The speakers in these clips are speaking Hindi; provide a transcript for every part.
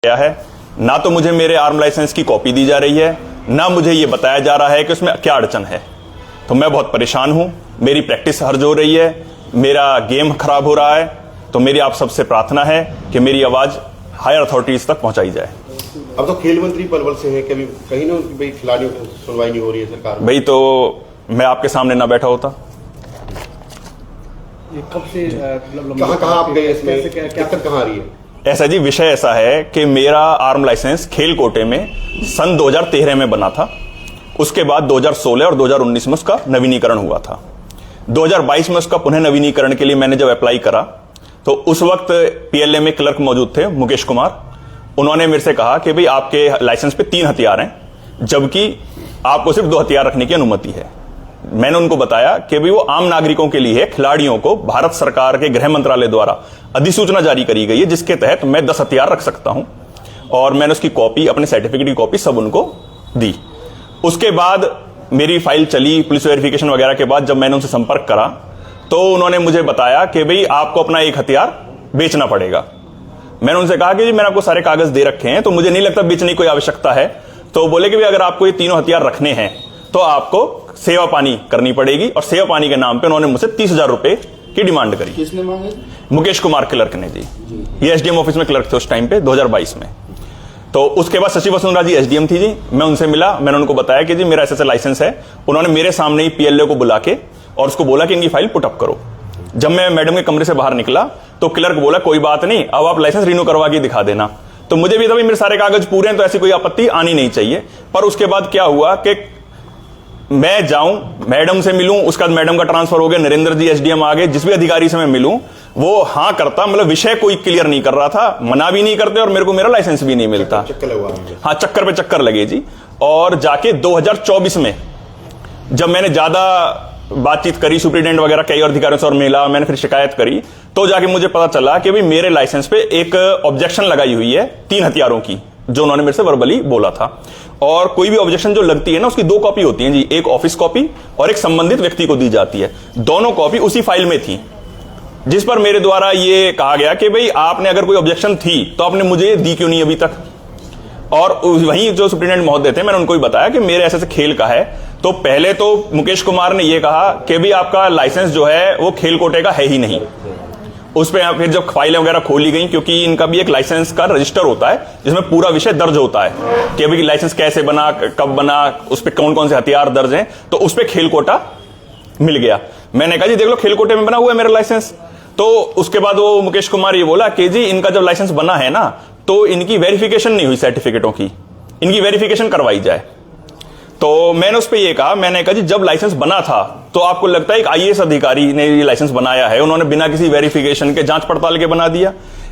गया है। ना तो मुझे मेरे आर्म लाइसेंस की कॉपी दी जा रही है, ना मुझे ये बताया जा रहा है कि उसमें क्या अड़चन है। तो मैं बहुत परेशान हूं, मेरी प्रैक्टिस हर्ज हो रही है, मेरा गेम खराब हो रहा है। तो मेरी आप सबसे प्रार्थना है कि मेरी आवाज हायर अथॉरिटीज तक पहुंचाई जाए। अब तो खेल मंत्री पलवल से है, कभी कहीं ना भाई खिलाड़ियों की सुनवाई नहीं हो रही है सरकार में। भाई तो मैं आपके सामने ना बैठा होता। कब से कहाँ आप गए, इसमें दिक्कत कहाँ आ रही है? ऐसा जी, विषय ऐसा है कि मेरा आर्म लाइसेंस खेल कोटे में सन 2013 में बना था। उसके बाद 2016 और 2019 में उसका नवीनीकरण हुआ था। 2022 में उसका पुनः नवीनीकरण के लिए मैंने जब अप्लाई करा तो उस वक्त पीएलए में क्लर्क मौजूद थे मुकेश कुमार। उन्होंने मेरे से कहा कि भाई आपके लाइसेंस पे 3 हथियार हैं, जबकि आपको सिर्फ 2 हथियार रखने की अनुमति है। मैंने उनको बताया कि भाई वो आम नागरिकों के लिए है, खिलाड़ियों को भारत सरकार के गृह मंत्रालय द्वारा अधिसूचना जारी करी गई है जिसके तहत मैं 10 हथियार रख सकता हूं। और मैंने उसकी कॉपी, अपने सर्टिफिकेट की कॉपी सब उनको दी। उसके बाद मेरी फाइल चली, पुलिस वेरिफिकेशन वगैरह के बाद जब मैंने उनसे संपर्क करा तो उन्होंने मुझे बताया कि भाई आपको अपना 1 हथियार बेचना पड़ेगा। मैंने उनसे कहा कि जी मैंने आपको सारे कागज दे रखे हैं, तो मुझे नहीं लगता बेचने की कोई आवश्यकता है। तो बोले कि भाई अगर आपको ये तीनों हथियार रखने हैं तो आपको सेवा पानी करनी पड़ेगी। और सेवा पानी के नाम पे उन्होंने मुझसे 30,000 रुपए की डिमांड करी। किसने मांगे? मुकेश कुमार क्लर्क ने जी। ये एसडीएम ऑफिस में क्लर्क थे उस टाइम पे 2022 में। तो उसके बाद शशि वसुंधरा जी एसडीएम थी जी। मैं उनसे मिला, मैंने उनको बताया कि जी मेरा ऐसा लाइसेंस है। उन्होंने मेरे सामने ही पीएलए को बुला के और उसको बोला कि इनकी फाइल पुटअप करो। जब मैं मैडम के कमरे से बाहर निकला तो क्लर्क बोला कोई बात नहीं, अब आप लाइसेंस रिन्यू करवा के दिखा देना। तो मुझे भी था मेरे सारे कागज पूरे हैं तो ऐसी कोई आपत्ति आनी नहीं चाहिए। पर उसके बाद क्या हुआ कि मैं जाऊं, मैडम से मिलूं, उसके बाद मैडम का ट्रांसफर हो गया, नरेंद्र जी एसडीएम आ गए, जिस भी अधिकारी से मैं मिलूं वो हां करता, मतलब विषय कोई क्लियर नहीं कर रहा था, मना भी नहीं करते और मेरे को मेरा लाइसेंस भी नहीं मिलता। हाँ, चक्कर पे चक्कर लगे जी। और जाके 2024 में जब मैंने ज्यादा बातचीत करी, सुप्रीटेंडेंट वगैरह कई और अधिकारियों से और मिला, मैंने फिर शिकायत करी, तो जाके मुझे पता चला कि भाई मेरे लाइसेंस पे एक ऑब्जेक्शन लगाई हुई है 3 हथियारों की, जो उन्होंने मेरे से वर्बली बोला था। और कोई भी ऑब्जेक्शन जो लगती है ना, उसकी 2 कॉपी होती है जी, एक ऑफिस कॉपी और एक संबंधित व्यक्ति को दी जाती है। दोनों कॉपी उसी फाइल में थी, जिस पर मेरे द्वारा ये कहा गया कि भाई आपने अगर कोई ऑब्जेक्शन थी तो आपने मुझे दी क्यों नहीं अभी तक। और वहीं जो सुप्रीटेंडेंट महोदय थे, मैंने उनको भी बताया कि मेरे ऐसे खेल का है। तो पहले तो मुकेश कुमार ने यह कहा कि भी आपका लाइसेंस जो है वो खेल कोटे का है ही नहीं। उस पर फिर जब फाइलें वगैरह खोली गई, क्योंकि इनका भी एक लाइसेंस का रजिस्टर होता है जिसमें पूरा विषय दर्ज होता है कि भाई लाइसेंस कैसे बना, कब बना, उस पर कौन कौन से हथियार दर्ज हैं। तो उस पर खेल कोटा मिल गया। मैंने कहा जी देख लो खेल कोटे में बना हुआ है मेरा लाइसेंस। तो उसके बाद वो मुकेश कुमार ये बोला कि जी इनका जब लाइसेंस बना है ना तो इनकी वेरिफिकेशन नहीं हुई, सर्टिफिकेटों की, इनकी वेरिफिकेशन करवाई जाए। तो मैंने उस पर यह कहा, मैंने कहा जी जब लाइसेंस बना था तो आपको लगता है एक आईएएस अधिकारी ने ये लाइसेंस बनाया है, उन्होंने बिना किसी वेरिफिकेशन के, जांच पड़ताल के बना दिया।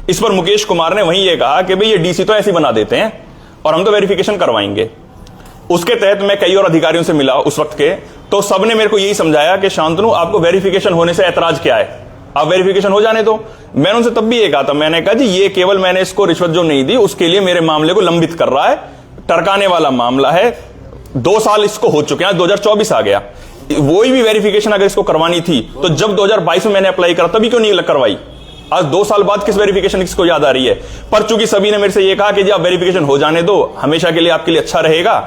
इस पर मुकेश कुमार ने वहीं ये कहा कि भाई ये डीसी तो ऐसे बना देते हैं और हम तो वेरिफिकेशन करवाएंगे। उसके तहत मैं कई और अधिकारियों से मिला उस वक्त के, तो सबने मेरे को यही समझाया कि शांतनु आपको वेरिफिकेशन होने से ऐतराज क्या है, आप वेरिफिकेशन हो जाने दो। मैंने उनसे तब भी ये कहा था, मैंने कहा जी ये केवल मैंने इसको रिश्वत जो नहीं दी उसके लिए मेरे मामले को लंबित कर रहा है, टरकाने वाला मामला है। 2 साल इसको हो चुके हैं, 2024 आ गया। वही भी वेरिफिकेशन अगर इसको करवानी थी तो जब 2022 में मैंने अप्लाई करा तभी क्यों नहीं करवाई। आज 2 साल बाद किस वेरिफिकेशन किसको याद आ रही है। पर चूंकि सभी ने मेरे से ये कहा कि जी आप वेरिफिकेशन हो जाने दो, हमेशा के लिए आपके लिए अच्छा रहेगा,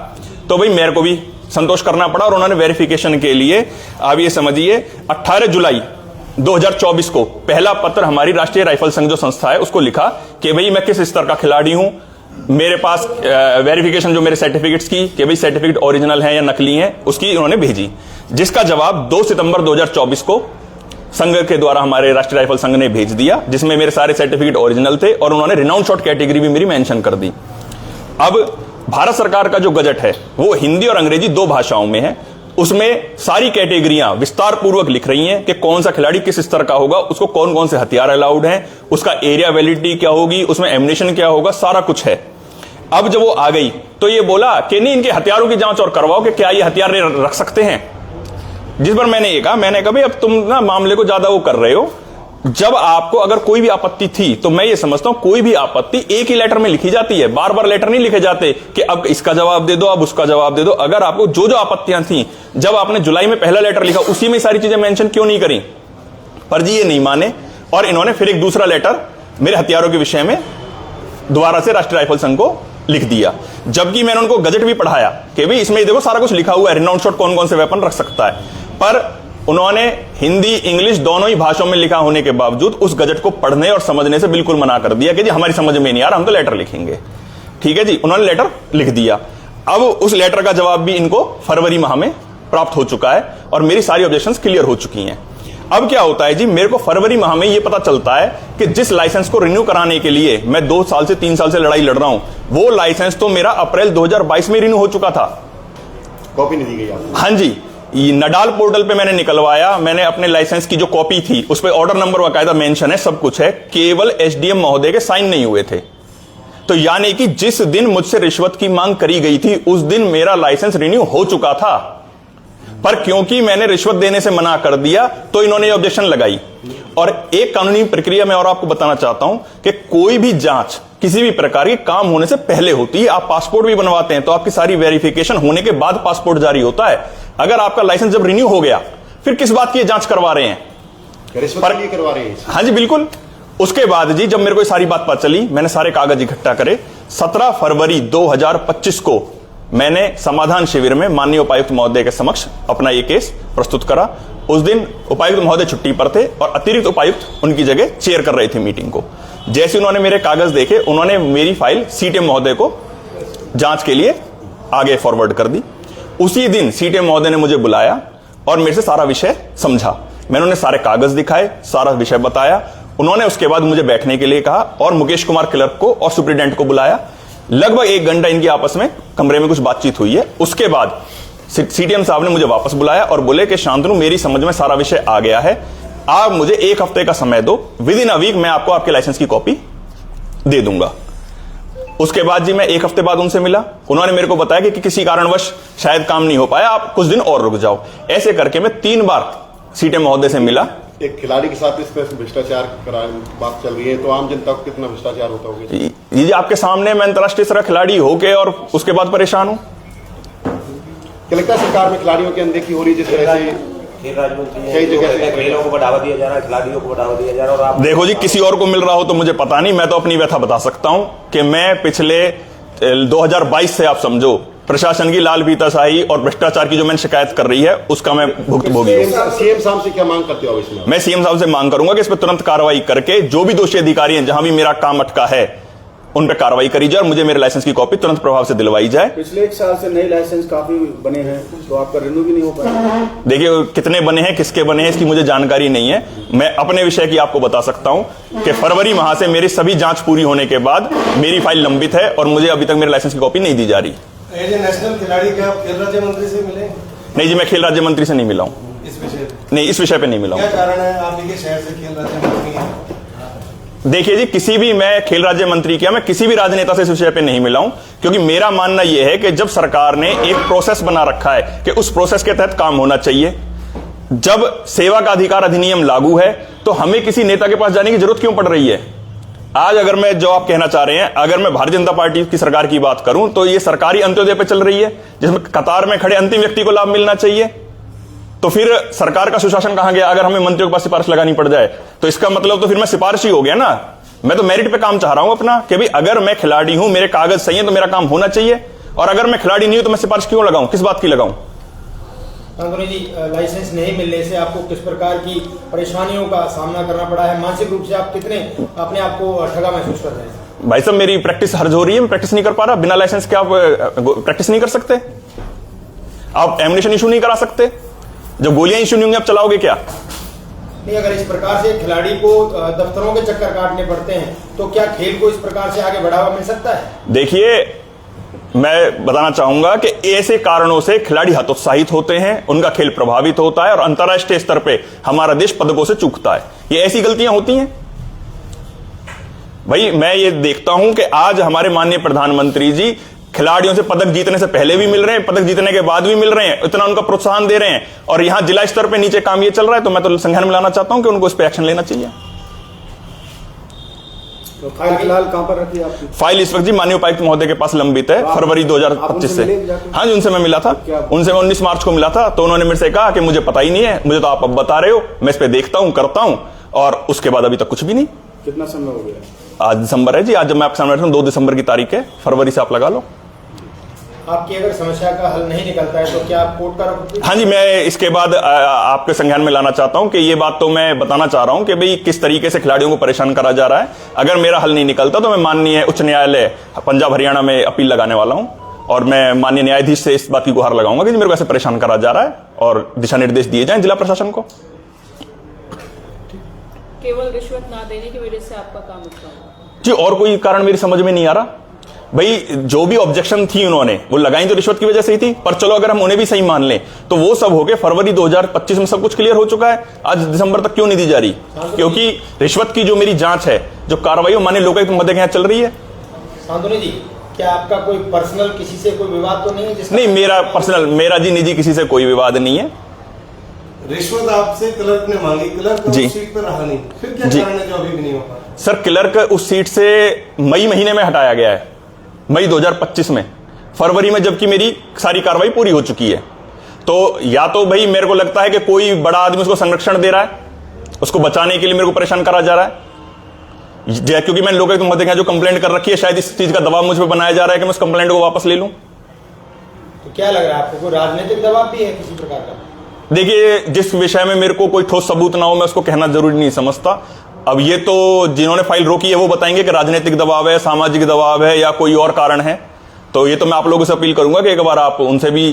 तो भाई मेरे को भी संतोष करना पड़ा और उन्होंने वेरिफिकेशन के लिए, आप ये समझिए 18 जुलाई 2024 को पहला पत्र हमारी राष्ट्रीय राइफल संघ जो संस्था है उसको लिखा कि भाई मैं किस स्तर का खिलाड़ी हूं, मेरे पास वेरिफिकेशन जो मेरे सर्टिफिकेट्स की कि भाई सर्टिफिकेट ओरिजिनल है या नकली है, उसकी उन्होंने भेजी। जिसका जवाब 2 सितंबर 2024 को संघ के द्वारा हमारे राष्ट्रीय राइफल संघ ने भेज दिया, जिसमें मेरे सारे सर्टिफिकेट ओरिजिनल थे और उन्होंने रिनाउंड शॉट कैटेगरी भी मेरी मेंशन कर दी। अब भारत सरकार का जो गजट है वो हिंदी और अंग्रेजी 2 भाषाओं में है। उसमें सारी कैटेगरियां विस्तार पूर्वक लिख रही हैं कि कौन सा खिलाड़ी किस स्तर का होगा, उसको कौन कौन से हथियार अलाउड हैं, उसका एरिया वैलिडिटी क्या होगी, उसमें एम्युनिशन क्या होगा, सारा कुछ है। अब जब वो आ गई तो ये बोला कि नहीं इनके हथियारों की जांच और करवाओ कि क्या ये हथियार रख सकते हैं। जिस पर मैंने कहा भाई अब तुम ना मामले को ज्यादा वो कर रहे हो। जब आपको अगर कोई भी आपत्ति थी तो मैं ये समझता हूं कोई भी आपत्ति एक ही लेटर में लिखी जाती है, बार बार लेटर नहीं लिखे जाते कि अब इसका जवाब दे दो, अब उसका जवाब दे दो। अगर आपको जो जो आपत्तियां थी, जब आपने जुलाई में पहला लेटर लिखा उसी में सारी चीजें मेंशन क्यों नहीं करी। पर जी ये नहीं माने और इन्होंने फिर एक दूसरा लेटर मेरे हथियारों के विषय में दोबारा से राष्ट्रीय राइफल संघ को लिख दिया। जबकि मैंने उनको गजट भी पढ़ाया कि भाई इसमें देखो सारा कुछ लिखा हुआ है, रिनाउंड शॉट कौन कौन से वेपन रख सकता है, पर उन्होंने हिंदी इंग्लिश दोनों ही भाषाओं में लिखा होने के बावजूद उस गजट को पढ़ने और समझने से बिल्कुल मना कर दिया कि जी हमारी समझ में नहीं आ रहा, हम तो लेटर लिखेंगे। ठीक है जी, उन्होंने लेटर लिख दिया। अब उस लेटर का जवाब भी इनको फरवरी माह में प्राप्त हो चुका है और मेरी सारी ऑब्जेक्शंस क्लियर हो चुकी हैं। अब क्या होता है जी, मेरे को फरवरी माह में यह पता चलता है कि जिस लाइसेंस को रिन्यू कराने के लिए मैं 2 साल से 3 साल से लड़ाई लड़ रहा हूं, वो लाइसेंस तो मेरा अप्रैल 2022 में रिन्यू हो चुका था। कॉपी नहीं दी गई आपको? हाँ जी, नडाल पोर्टल पे मैंने निकलवाया, मैंने अपने लाइसेंस की जो कॉपी थी उस पर ऑर्डर नंबर बाकायदा मेंशन है, सब कुछ है, केवल एसडीएम महोदय के साइन नहीं हुए थे। तो यानी कि जिस दिन मुझसे रिश्वत की मांग करी गई थी उस दिन मेरा लाइसेंस रिन्यू हो चुका था, पर क्योंकि मैंने रिश्वत देने से मना कर दिया तो इन्होंने ये ऑब्जेक्शन लगाई। और एक कानूनी प्रक्रिया में और आपको बताना चाहता हूं कि कोई भी जांच किसी भी प्रकार के काम होने से पहले होती है। आप पासपोर्ट भी बनवाते हैं तो आपकी सारी वेरिफिकेशन होने के बाद पासपोर्ट जारी होता है। अगर आपका लाइसेंस जब रिन्यू हो गया फिर किस बात की जांच करवा रहे हैं? रिश्वत के लिए करवा रहे हैं? हाँ जी बिल्कुल। उसके बाद जी जब मेरे को सारी बात पता चली, मैंने सारे कागज इकट्ठा करे, 17 फरवरी 2025 को मैंने समाधान शिविर में माननीय उपायुक्त महोदय के समक्ष अपना ये केस प्रस्तुत करा। उस दिन उपायुक्त महोदय छुट्टी पर थे और अतिरिक्त उपायुक्त उनकी जगह चेयर कर रहे थे मीटिंग को। जैसे उन्होंने मेरे कागज देखे, उन्होंने मेरी फाइल सीटीएम महोदय को जांच के लिए आगे फॉरवर्ड कर दी। उसी दिन सीटीएम महोदय ने मुझे बुलाया और मेरे से सारा विषय समझा। मैंने उन्हें सारे कागज दिखाए, सारा विषय बताया। उन्होंने उसके बाद मुझे बैठने के लिए कहा और मुकेश कुमार क्लर्क को और सुप्रिटेंडेंट को बुलाया। लगभग 1 घंटा इनकी आपस में कमरे में कुछ बातचीत हुई है। उसके बाद सीटीएम साहब ने मुझे वापस बुलाया और बोले कि शांतनु, मेरी समझ में सारा विषय आ गया है, आप मुझे 1 हफ्ते का समय दो, विद इन अ वीक मैं आपको आपके लाइसेंस की कॉपी दे दूंगा। उसके बाद जी मैं 1 हफ्ते बाद उनसे मिला। उन्होंने मेरे को बताया कि किसी कारणवश शायद काम नहीं हो पाया, आप कुछ दिन और रुक जाओ। ऐसे करके मैं 3 बार सीटीएम महोदय से मिला। एक खिलाड़ी के साथ इस तरह से भ्रष्टाचार बात चल रही है तो आम जनता को कितना भ्रष्टाचार होता होगा? ये आपके सामने मैं अंतर्राष्ट्रीय स्तर का खिलाड़ी होके और उसके बाद परेशान हूं। क्या लगता है सरकार में खिलाड़ियों की अनदेखी हो रही, जिस तरह से खेल राज्य मंत्री खेलों को बढ़ावा दिया जा रहा है, खिलाड़ियों को बढ़ावा दिया जा रहा है? और आप देखो जी, किसी और को मिल रहा हो तो मुझे पता नहीं, मैं तो अपनी व्यथा बता सकता हूं कि मैं पिछले 2022 से आप समझो प्रशासन की लाल फीताशाही और भ्रष्टाचार की जो मैंने शिकायत कर रही है उसका मैं भुक्तभोगी हूं। सीएम साहब से क्या मांग करते हो इसमें? मैं सीएम साहब से मांग करूंगा कि इस पर तुरंत कार्रवाई करके जो भी दोषी अधिकारी हैं, जहां भी मेरा काम अटका है, उन पर कार्रवाई करी जाए और मुझे मेरे लाइसेंस की कॉपी तुरंत प्रभाव से दिलवाई जाए। पिछले 1 साल से नए लाइसेंस काफी बने हैं तो आपका रिन्यू भी नहीं हो पाया। देखिए, कितने बने हैं, किसके बने हैं, इसकी मुझे जानकारी नहीं है। मैं अपने विषय की आपको बता सकता हूं कि फरवरी माह से मेरी सभी जांच पूरी होने के बाद मेरी फाइल लंबित है और मुझे अभी तक मेरे लाइसेंस की कॉपी नहीं दी जा रही। नेशनल खिलाड़ी क्या खेल राज्य मंत्री से मिले? नहीं जी, मैं खेल राज्य मंत्री से नहीं मिला हूं। इस विषय नहीं, इस विषय पे नहीं मिला हूं। क्या कारण है? आप ही के शहर से खेल राज्य मंत्री हैं। देखिए जी, किसी भी मैं खेल राज्य मंत्री क्या, मैं किसी भी राजनेता से इस विषय पे नहीं मिला हूं, क्योंकि मेरा मानना यह है कि जब सरकार ने एक प्रोसेस बना रखा है कि उस प्रोसेस के तहत काम होना चाहिए, जब सेवा का अधिकार अधिनियम लागू है तो हमें किसी नेता के पास जाने की जरूरत क्यों पड़ रही है? आज अगर मैं, जो आप कहना चाह रहे हैं, अगर मैं भारतीय जनता पार्टी की सरकार की बात करूं तो ये सरकारी अंत्योदय पे चल रही है, जिसमें कतार में खड़े अंतिम व्यक्ति को लाभ मिलना चाहिए। तो फिर सरकार का सुशासन कहां गया? अगर हमें मंत्रियों के पास सिफारिश लगानी पड़ जाए तो इसका मतलब तो फिर मैं सिफारिश ही हो गया ना। मैं तो मेरिट पे काम चाह रहा हूं अपना, कि भाई अगर मैं खिलाड़ी हूं, मेरे कागज सही है तो मेरा काम होना चाहिए, और अगर मैं खिलाड़ी नहीं हूं तो मैं सिफारिश क्यों लगाऊं, किस बात की लगाऊं? शांतनु जी, लाइसेंस नहीं मिलने से आपको किस प्रकार की परेशानियों का सामना करना पड़ा है? मानसिक रूप से आप कितने अपने आप को ठगा महसूस कर रहे हैं? भाई साहब, मेरी प्रैक्टिस हर्ज हो रही है, मैं प्रैक्टिस नहीं कर पा रहा। बिना लाइसेंस के आप प्रैक्टिस नहीं कर सकते? आप एमिनेशन इशू नहीं करा सकते? जब गोलियां इशू नहीं होंगी आप चलाओगे क्या? नहीं, अगर इस प्रकार से खिलाड़ी को दफ्तरों के चक्कर काटने पड़ते हैं तो क्या खेल को इस प्रकार से आगे बढ़ावा मिल सकता है? देखिए, मैं बताना चाहूंगा कि ऐसे कारणों से खिलाड़ी हतोत्साहित होते हैं, उनका खेल प्रभावित होता है और अंतर्राष्ट्रीय स्तर पे हमारा देश पदकों से चूकता है। ये ऐसी गलतियां होती हैं। भाई, मैं ये देखता हूं कि आज हमारे माननीय प्रधानमंत्री जी खिलाड़ियों से पदक जीतने से पहले भी मिल रहे हैं, पदक जीतने के बाद भी मिल रहे हैं, इतना उनका प्रोत्साहन दे रहे हैं, और यहां जिला स्तर पे नीचे काम ये चल रहा है। तो मैं तो संज्ञान में लाना चाहता हूं कि उनको इस पे एक्शन लेना चाहिए। तो फाइल फिलहाल कहां पर रखी है आपकी? फाइल इस वक्त जी माननीय उपायुक्त महोदय के पास लंबित है, फरवरी 2025 से। हाँ जी, उनसे मैं मिला था, उनसे मैं 19 मार्च को मिला था। तो उन्होंने मेरे से कहा कि मुझे पता ही नहीं है, मुझे तो आप अब बता रहे हो, मैं इस पे देखता हूं, करता हूं, और उसके बाद अभी तक कुछ भी नहीं। कितना समय हो गया? आज दिसंबर है जी, आज जब मैं आपके सामने बैठा हूं 2 दिसंबर की तारीख है, फरवरी से आप लगा लो। आपकी अगर समस्या का हल नहीं निकलता है तो क्या आप कोर्ट का रुख? हाँ जी, मैं इसके बाद आपके संज्ञान में लाना चाहता हूं कि ये बात तो मैं बताना चाह रहा हूं कि भाई किस तरीके से खिलाड़ियों को परेशान करा जा रहा है। अगर मेरा हल नहीं निकलता तो मैं माननीय उच्च न्यायालय पंजाब हरियाणा में अपील लगाने वाला हूं और मैं माननीय न्यायाधीश से इस बात की गुहार लगाऊंगा कि मेरे को ऐसे परेशान करा जा रहा है और दिशा निर्देश दिए जाएं जिला प्रशासन को। केवल रिश्वत ना देने की वजह से आपका काम रुका हुआ जी, और कोई कारण मेरी समझ में नहीं आ रहा। भाई जो भी ऑब्जेक्शन थी उन्होंने वो लगाई तो रिश्वत की वजह से ही थी, पर चलो अगर हम उन्हें भी सही मान लें तो वो सब होके फरवरी 2025 में सब कुछ क्लियर हो चुका है। आज दिसंबर तक क्यों नहीं दी जा रही? क्योंकि रिश्वत की जो मेरी जांच है, जो कार्रवाई माननीय लोकायुक्त महोदय के यहाँ चल रही है। शांतनु जी, क्या आपका कोई पर्सनल किसी से कोई विवाद तो नहीं है? नहीं, मेरा पर्सनल, मेरा जी निजी किसी से कोई विवाद नहीं है। रिश्वत आपसे क्लर्क ने मांगी, क्लर्क जी। उस सीट पर रहा नहीं, फिर क्या जी। कारण है जो अभी भी नहीं हो पा? सर, क्लर्क उस सीट से मई महीने में हटाया गया है, मई 2025 में, फरवरी में जबकि मेरी सारी कार्रवाई पूरी हो चुकी है। तो या तो भाई मेरे को लगता है कि कोई बड़ा आदमी उसको संरक्षण दे रहा है, उसको बचाने के लिए मेरे को परेशान करा जा रहा है, क्योंकि मैंने लोकायुक्त महोदय के यहाँ जो कंप्लेंट कर रखी है, शायद इस चीज का दबाव मुझ पर बनाया जा रहा है कि मैं उस कंप्लेंट को वापस ले लूं। तो क्या लग रहा है आपको, कोई राजनीतिक दबाव भी है किसी प्रकार का? देखिए, जिस विषय में मेरे को कोई ठोस सबूत ना हो मैं उसको कहना जरूरी नहीं समझता। अब ये तो जिन्होंने फाइल रोकी है वो बताएंगे कि राजनीतिक दबाव है, सामाजिक दबाव है या कोई और कारण है। तो ये तो मैं आप लोगों से अपील करूंगा कि एक बार आप उनसे भी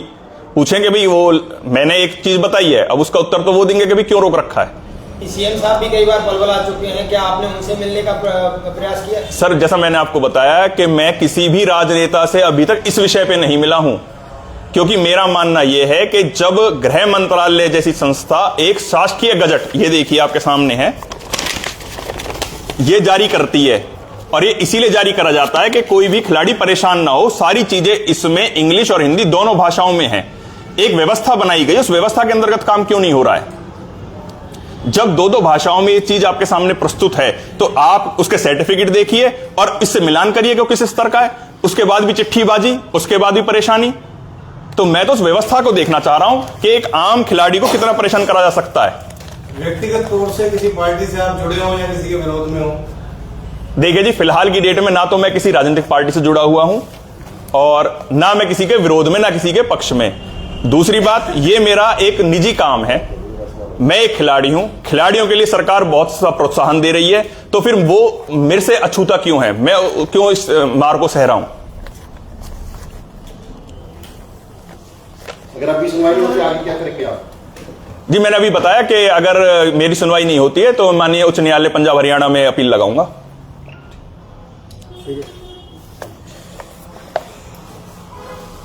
पूछेंगे भाई, वो मैंने एक चीज बताई है, अब उसका उत्तर तो वो देंगे कि भाई क्यों रोक रखा है। सीएम साहब भी कई बार बलबला चुके हैं, क्या आपने उनसे मिलने का प्रयास किया? सर, जैसा मैंने आपको बताया कि मैं किसी भी राजनेता से अभी तक इस विषय पे नहीं मिला हूं, क्योंकि मेरा मानना यह है कि जब गृह मंत्रालय जैसी संस्था एक शासकीय गजट, ये देखिए आपके सामने है, ये जारी करती है, और ये इसीलिए जारी करा जाता है कि कोई भी खिलाड़ी परेशान ना हो, सारी चीजें इसमें इंग्लिश और हिंदी दोनों भाषाओं में है, एक व्यवस्था बनाई गई, उस व्यवस्था के अंतर्गत काम क्यों नहीं हो रहा है? जब दो भाषाओं में ये चीज आपके सामने प्रस्तुत है तो आप उसके सर्टिफिकेट देखिए और इससे मिलान करिए कि वो किस स्तर का है। उसके बाद भी चिट्ठीबाजी, उसके बाद भी परेशानी। तो मैं तो उस व्यवस्था को देखना चाह रहा हूं कि एक आम खिलाड़ी को कितना परेशान करा जा सकता है। व्यक्तिगत तौर से किसी पार्टी से आप जुड़े हो या किसी के विरोध में हो? देखिए जी, फिलहाल की डेट में ना तो मैं किसी राजनीतिक पार्टी से जुड़ा हुआ हूं और ना मैं किसी के विरोध में, ना किसी के पक्ष में। दूसरी बात, ये मेरा एक निजी काम है, मैं एक खिलाड़ी हूं, खिलाड़ियों के लिए सरकार बहुत सा प्रोत्साहन दे रही है, तो फिर वो मेरे से अछूता क्यों है? मैं क्यों इस मार को सह रहा हूं? अगर अभी सुनवाई होती है आगे क्या करेंगे आप? जी, मैंने अभी बताया कि अगर मेरी सुनवाई नहीं होती है तो माननीय उच्च न्यायालय पंजाब हरियाणा में अपील लगाऊंगा। ठीक है।